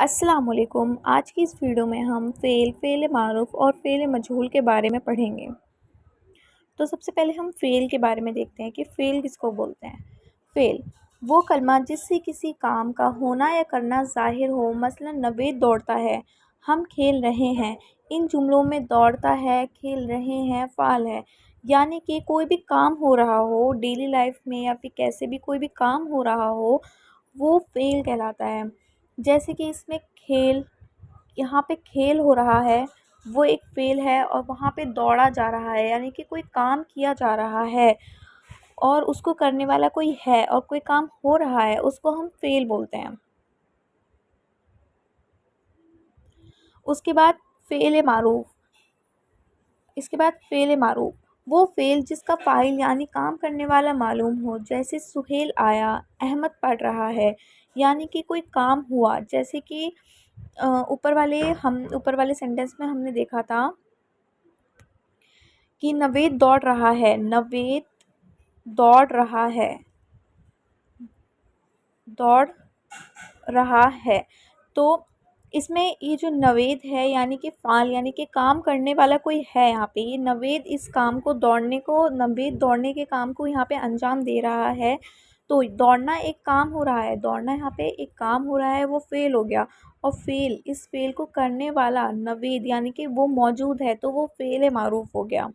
अस्सलामुअलैकुम। आज की इस वीडियो में हम फ़ेल मारूफ़ और फ़ेल मजहूल के बारे में पढ़ेंगे। तो सबसे पहले हम फ़ेल के बारे में देखते हैं कि फ़ेल किसको बोलते हैं। फ़ेल वो कलमा जिससे किसी काम का होना या करना ज़ाहिर हो, मसलन नवेद दौड़ता है, हम खेल रहे हैं। इन जुमलों में दौड़ता है, खेल रहे हैं फ़ाल है, यानी कि कोई भी काम हो रहा हो डेली लाइफ में या फिर कैसे भी कोई भी काम हो रहा हो, वो फ़ेल कहलाता है। जैसे कि इसमें खेल, यहाँ पे खेल हो रहा है, वो एक फ़ेल है और वहाँ पे दौड़ा जा रहा है, यानी कि कोई काम किया जा रहा है और उसको करने वाला कोई है और कोई काम हो रहा है, उसको हम फ़ेल बोलते हैं। उसके बाद फ़ेल मारूफ़, इसके बाद फ़ेल मारूफ़ वो फ़ेल जिसका फ़ाइल यानी काम करने वाला मालूम हो, जैसे सुहेल आया, अहमद पढ़ रहा है, यानी कि कोई काम हुआ। जैसे कि ऊपर वाले सेंटेंस में हमने देखा था कि नवेद दौड़ रहा है, नवेद दौड़ रहा है, दौड़ रहा है। तो इसमें ये जो नवेद है यानी कि फ़ाल यानी कि काम करने वाला कोई है यहाँ पे, ये नवेद इस काम को नवेद दौड़ने के काम को यहाँ पे अंजाम दे रहा है। तो दौड़ना एक काम हो रहा है, दौड़ना यहाँ पे एक काम हो रहा है, वो फ़ेल हो गया। और इस फ़ेल को करने वाला नवेद यानी कि वो मौजूद है, तो वो फ़ेल मारूफ़ हो गया।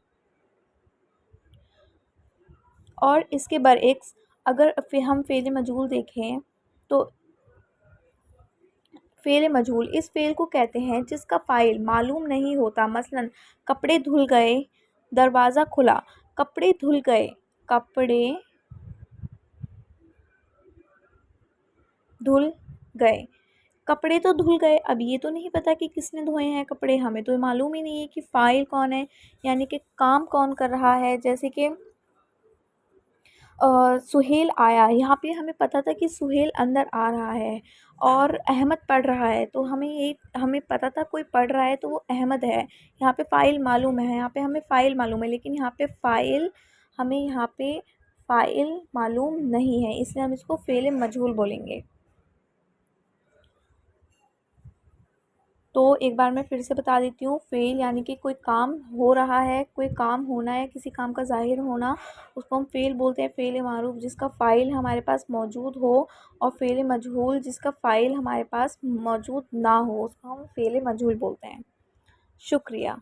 और इसके बरअक्स अगर हम फ़ेल मजहूल देखें तो फ़ेल मजहूल इस फ़ेल को कहते हैं जिसका फ़ाइल मालूम नहीं होता। मसलन कपड़े धुल गए, दरवाज़ा खुला। कपड़े धुल गए, कपड़े धुल गए, कपड़े तो धुल गए। अब ये तो नहीं पता कि किसने धोए हैं कपड़े, हमें तो मालूम ही नहीं है कि फ़ाइल कौन है, यानी कि काम कौन कर रहा है। जैसे कि सुहेल आया, यहाँ पे हमें पता था कि सुहेल अंदर आ रहा है और अहमद पढ़ रहा है, तो हमें पता था कोई पढ़ रहा है तो वो अहमद है। यहाँ पे फ़ाइल मालूम है, यहाँ पे हमें फ़ाइल मालूम है, लेकिन यहाँ पे फ़ाइल मालूम नहीं है, इसलिए हम इसको फ़ेल मजहूल बोलेंगे। तो एक बार मैं फिर से बता देती हूँ, फ़ेल यानी कि कोई काम हो रहा है, कोई काम होना है, किसी काम का ज़ाहिर होना, उसको हम फ़ेल बोलते हैं। फ़ेल मारूफ़ जिसका फ़ाइल हमारे पास मौजूद हो, और फ़ेल मजहूल जिसका फ़ाइल हमारे पास मौजूद ना हो, उसको हम फ़ेल मजहूल बोलते हैं। शुक्रिया।